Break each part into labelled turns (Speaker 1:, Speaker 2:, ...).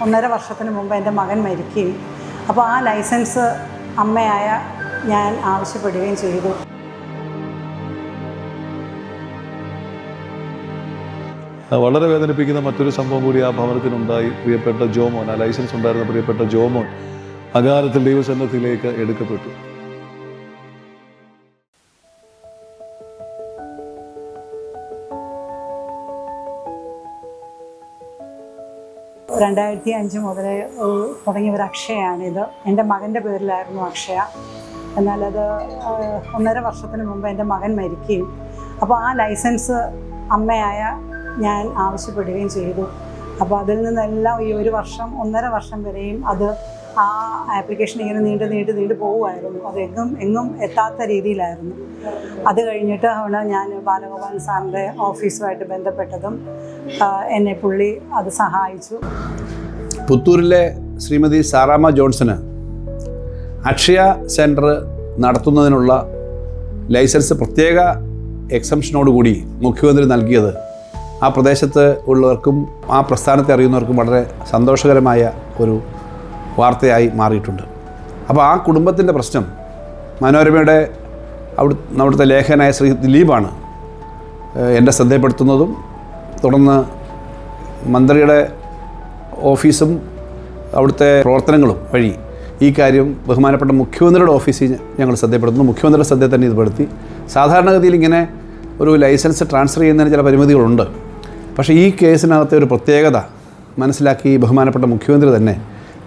Speaker 1: 1.5 വർഷത്തിന് മുമ്പ് എൻ്റെ മകൻ മരിക്കുകയും അപ്പോൾ ആ ലൈസൻസ് അമ്മയായ ഞാൻ ആവശ്യപ്പെടുകയും ചെയ്തു.
Speaker 2: വളരെ വേദനിപ്പിക്കുന്ന മറ്റൊരു സംഭവം കൂടി ആ ഭവനത്തിനുണ്ടായി. പ്രിയപ്പെട്ട ജോമോൻ, ആ ലൈസൻസ് ഉണ്ടായിരുന്ന പ്രിയപ്പെട്ട ജോമോൻ അകാലത്തിൽ ദൈവസന്നിധിയിലേക്ക് എടുക്കപ്പെട്ടു.
Speaker 1: (2005) മുതൽ തുടങ്ങിയ ഒരു അക്ഷയയാണിത്. എൻ്റെ മകൻ്റെ പേരിലായിരുന്നു അക്ഷയ. എന്നാൽ അത് 1.5 വർഷത്തിന് മുമ്പ് എൻ്റെ മകൻ മരിക്കുകയും അപ്പോൾ ആ ലൈസൻസ് അമ്മയായ ഞാൻ ആവശ്യപ്പെടുകയും ചെയ്തു. അപ്പോൾ അതിൽ നിന്നെല്ലാം ഈ 1 വർഷം 1.5 വർഷം വരെയും അത് ആ ആപ്ലിക്കേഷൻ ഇങ്ങനെ നീണ്ടു പോവുമായിരുന്നു. അത് എങ്ങും എത്താത്ത രീതിയിലായിരുന്നു. അത് കഴിഞ്ഞിട്ടാണ് ഞാൻ ബാലഗോപാലൻ സാറിൻ്റെ ഓഫീസുമായിട്ട് ബന്ധപ്പെട്ടതും എന്നെ പുള്ളി അത് സഹായിച്ചു.
Speaker 3: പുത്തൂരിലെ ശ്രീമതി സാറാമ്മ ജോൺസന് അക്ഷയ സെൻറ്റർ നടത്തുന്നതിനുള്ള ലൈസൻസ് പ്രത്യേക എക്സംഷനോടുകൂടി മുഖ്യമന്ത്രി നൽകിയത് ആ പ്രദേശത്ത് ഉള്ളവർക്കും ആ പ്രസ്ഥാനത്തെ അറിയുന്നവർക്കും വളരെ സന്തോഷകരമായ ഒരു വാർത്തയായി മാറിയിട്ടുണ്ട്. അപ്പോൾ ആ കുടുംബത്തിൻ്റെ പ്രശ്നം മനോരമയുടെ അവിടുത്തെ ലേഖകനായ ശ്രീ ദിലീപാണ് എൻ്റെ ശ്രദ്ധപ്പെടുത്തുന്നതും തുടർന്ന് മന്ത്രിയുടെ ഓഫീസും അവിടുത്തെ പ്രവർത്തനങ്ങളും വഴി ഈ കാര്യം ബഹുമാനപ്പെട്ട മുഖ്യമന്ത്രിയുടെ ഓഫീസിൽ ഞങ്ങൾ ശ്രദ്ധപ്പെടുത്തുന്നു. മുഖ്യമന്ത്രിയുടെ ശ്രദ്ധയിൽ തന്നെ ഇത് പെടുത്തി. സാധാരണഗതിയിൽ ഇങ്ങനെ ഒരു ലൈസൻസ് ട്രാൻസ്ഫർ ചെയ്യുന്നതിന് ചില പരിമിതികളുണ്ട്. പക്ഷേ ഈ കേസിനകത്തെ ഒരു പ്രത്യേകത മനസ്സിലാക്കി ബഹുമാനപ്പെട്ട മുഖ്യമന്ത്രി തന്നെ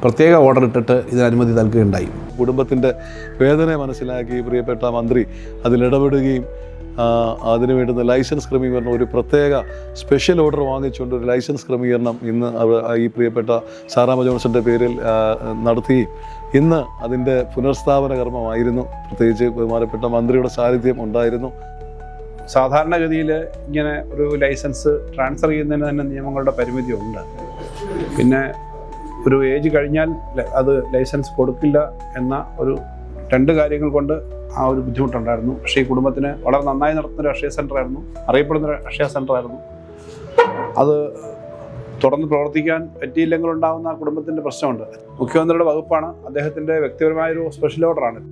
Speaker 3: പ്രത്യേക ഓർഡർ ഇട്ടിട്ട് ഇതിന് അനുമതി നൽകുകയുണ്ടായി.
Speaker 2: കുടുംബത്തിൻ്റെ വേദന മനസ്സിലാക്കി പ്രിയപ്പെട്ട മന്ത്രി അതിലിടപെടുകയും അതിന് വേണ്ടുന്ന ലൈസൻസ് ക്രമീകരണം ഒരു പ്രത്യേക സ്പെഷ്യൽ ഓർഡർ വാങ്ങിച്ചുകൊണ്ട് ഒരു ലൈസൻസ് ക്രമീകരണം ഇന്ന് ഈ പ്രിയപ്പെട്ട സാറാമ്മ ജോൺസന്റെ പേരിൽ നടത്തുകയും ഇന്ന് അതിൻ്റെ പുനഃസ്ഥാപന കർമ്മമായിരുന്നു. പ്രത്യേകിച്ച് ബഹുമാനപ്പെട്ട മന്ത്രിയുടെ സാന്നിധ്യം ഉണ്ടായിരുന്നു.
Speaker 3: സാധാരണഗതിയിൽ ഇങ്ങനെ ഒരു ലൈസൻസ് ട്രാൻസ്ഫർ ചെയ്യുന്നതിന് തന്നെ നിയമങ്ങളുടെ പരിമിതിയുണ്ട്. പിന്നെ ഒരു ഏജ് കഴിഞ്ഞാൽ അത് ലൈസൻസ് കൊടുക്കില്ല എന്ന ഒരു 2 കാര്യങ്ങൾ കൊണ്ട് ആ ഒരു ബുദ്ധിമുട്ടുണ്ടായിരുന്നു. പക്ഷേ ഈ കുടുംബത്തിന് വളരെ നന്നായി നടത്തുന്ന ഒരു അക്ഷയ സെൻ്ററായിരുന്നു, അറിയപ്പെടുന്ന ഒരു അക്ഷയ സെൻ്ററായിരുന്നു. അത് തുടർന്ന് പ്രവർത്തിക്കാൻ പറ്റിയില്ലെങ്കിൽ ഉണ്ടാകുന്ന ആ കുടുംബത്തിൻ്റെ പ്രശ്നമുണ്ട്. മുഖ്യമന്ത്രിയുടെ വകുപ്പാണ്, അദ്ദേഹത്തിൻ്റെ വ്യക്തിപരമായൊരു സ്പെഷ്യൽ ഓർഡറാണ്.